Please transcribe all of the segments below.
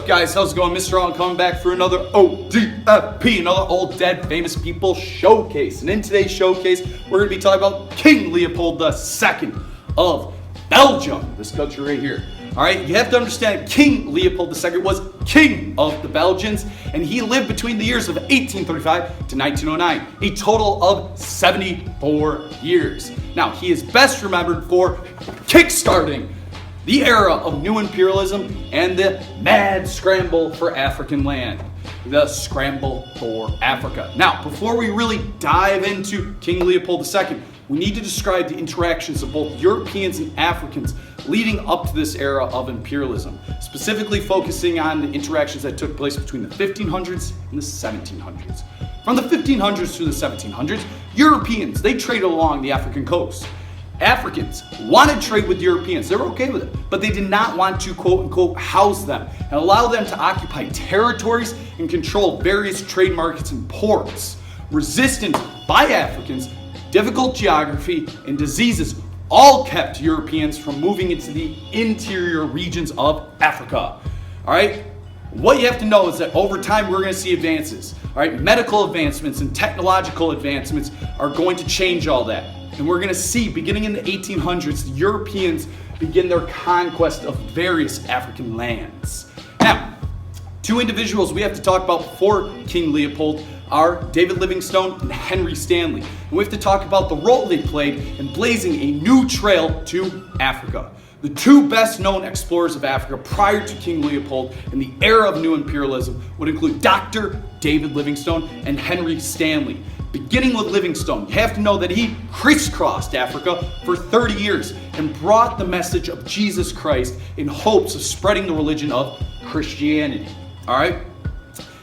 up, guys? How's it going? Mr. Allen coming back for another ODFP, another Old Dead Famous People showcase. And in today's showcase, we're going to be talking about King Leopold II of Belgium, this country right here. All right, you have to understand King Leopold II was king of the Belgians, and he lived between the years of 1835 to 1909, a total of 74 years. Now, he is best remembered for kickstarting the era of new imperialism and the mad scramble for African land, the Scramble for Africa. Now, before we really dive into King Leopold II, we need to describe the interactions of both Europeans and Africans leading up to this era of imperialism, specifically focusing on the interactions that took place between the 1500s and the 1700s. From the 1500s to the 1700s, Europeans, they traded along the African coast. Africans wanted to trade with Europeans. They were okay with it, but they did not want to quote unquote house them and allow them to occupy territories and control various trade markets and ports. Resistance by Africans, difficult geography, and diseases all kept Europeans from moving into the interior regions of Africa. All right, what you have to know is that over time we're going to see advances. All right, medical advancements and technological advancements are going to change all that. And we're going to see, beginning in the 1800s, the Europeans begin their conquest of various African lands. Now, two individuals we have to talk about for King Leopold are David Livingstone and Henry Stanley. And we have to talk about the role they played in blazing a new trail to Africa. The two best known explorers of Africa prior to King Leopold in the era of new imperialism would include Dr. David Livingstone and Henry Stanley. Beginning with Livingstone, you have to know that he crisscrossed Africa for 30 years and brought the message of Jesus Christ in hopes of spreading the religion of Christianity. All right?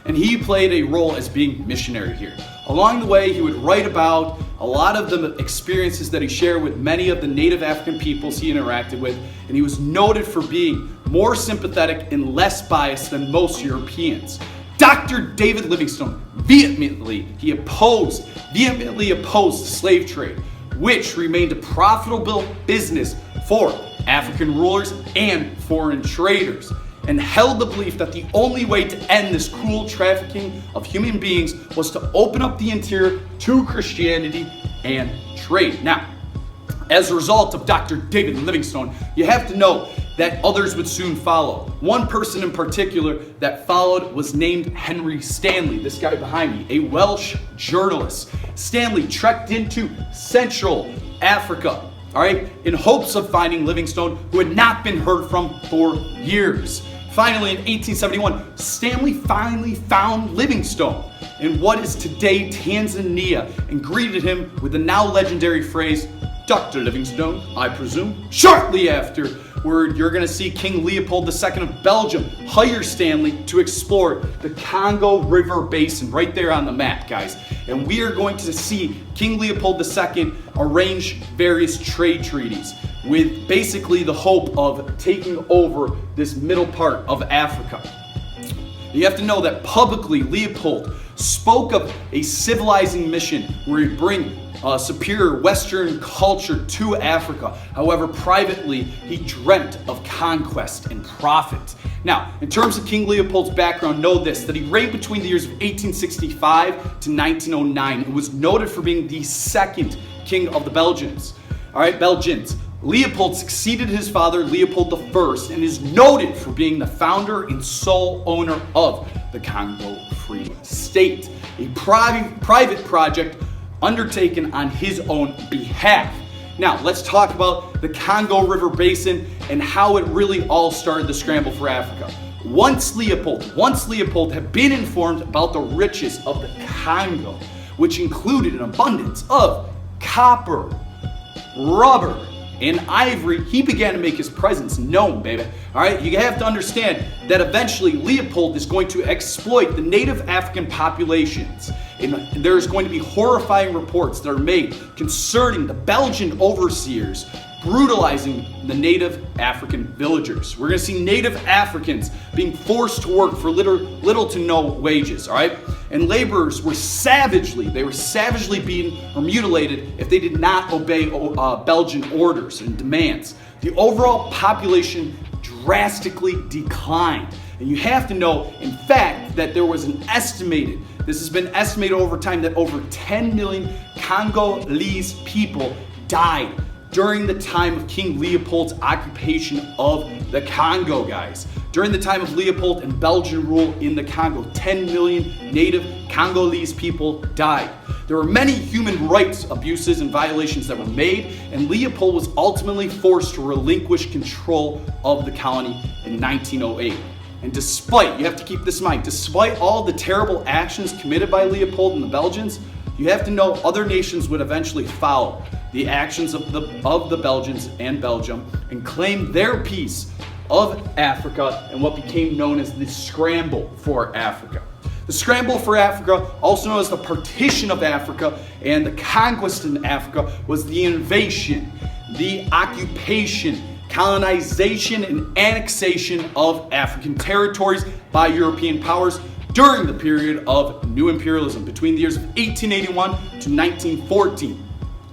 And he played a role as being missionary here. Along the way, he would write about a lot of the experiences that he shared with many of the native African peoples he interacted with, and he was noted for being more sympathetic and less biased than most Europeans. Dr. David Livingstone vehemently opposed the slave trade, which remained a profitable business for African rulers and foreign traders, and held the belief that the only way to end this cruel trafficking of human beings was to open up the interior to Christianity and trade. Now, as a result of Dr. David Livingstone, you have to know that others would soon follow. One person in particular that followed was named Henry Stanley, this guy behind me, a Welsh journalist. Stanley trekked into Central Africa, all right, in hopes of finding Livingstone, who had not been heard from for years. Finally, in 1871, Stanley finally found Livingstone in what is today Tanzania and greeted him with the now legendary phrase, "Dr. Livingstone, I presume." Shortly after, you're going to see King Leopold II of Belgium hire Stanley to explore the Congo River Basin right there on the map, guys. And we are going to see King Leopold II arrange various trade treaties with basically the hope of taking over this middle part of Africa. You have to know that publicly Leopold spoke of a civilizing mission where he'd bring superior Western culture to Africa. However, privately, he dreamt of conquest and profit. Now, in terms of King Leopold's background, know this, that he reigned between the years of 1865 to 1909 and was noted for being the second king of the Belgians. All right, Belgians. Leopold succeeded his father, Leopold I, and is noted for being the founder and sole owner of the Congo Free State, a private project undertaken on his own behalf. Now, let's talk about the Congo River Basin and how it really all started the scramble for Africa. Once Leopold had been informed about the riches of the Congo, which included an abundance of copper, rubber, and ivory, he began to make his presence known, baby. All right, you have to understand that eventually Leopold is going to exploit the native African populations. And there's going to be horrifying reports that are made concerning the Belgian overseers brutalizing the native African villagers. We're going to see native Africans being forced to work for little to no wages, all right? And laborers were savagely beaten or mutilated if they did not obey Belgian orders and demands. The overall population drastically declined. And you have to know, in fact, that there was this has been estimated over time, that over 10 million Congolese people died during the time of King Leopold's occupation of the Congo, guys. During the time of Leopold and Belgian rule in the Congo, 10 million native Congolese people died. There were many human rights abuses and violations that were made, and Leopold was ultimately forced to relinquish control of the colony in 1908. And despite, you have to keep this in mind, despite all the terrible actions committed by Leopold and the Belgians, you have to know other nations would eventually follow the actions of the Belgians and Belgium and claim their piece of Africa and what became known as the Scramble for Africa. The Scramble for Africa, also known as the Partition of Africa and the Conquest in Africa, was the invasion, the occupation, colonization, and annexation of African territories by European powers during the period of New Imperialism between the years of 1881 to 1914.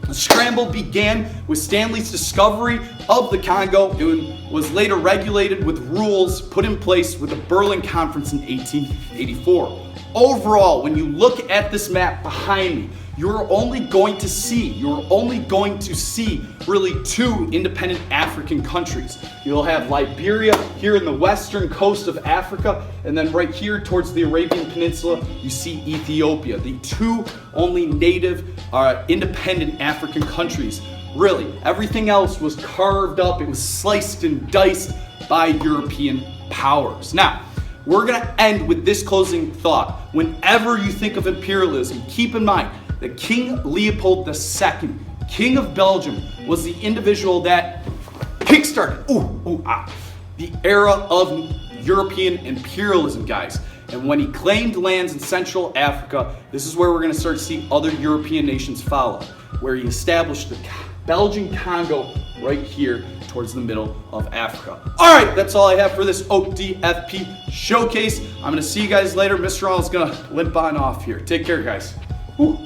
The Scramble began with Stanley's discovery of the Congo and was later regulated with rules put in place with the Berlin Conference in 1884. Overall, when you look at this map behind me, you're only going to see really two independent African countries. You'll have Liberia here in the western coast of Africa, and then right here towards the Arabian Peninsula, you see Ethiopia, the two only native independent African countries. Really, everything else was carved up, it was sliced and diced by European powers. Now, we're going to end with this closing thought. Whenever you think of imperialism, keep in mind that King Leopold II, King of Belgium, was the individual that kickstarted the era of European imperialism, guys. And when he claimed lands in Central Africa, this is where we're going to start to see other European nations follow, where he established the Belgian Congo right here towards the middle of Africa. All right, that's all I have for this ODFP showcase. I'm going to see you guys later. Mr. Ronald's going to limp on off here. Take care, guys. Woo.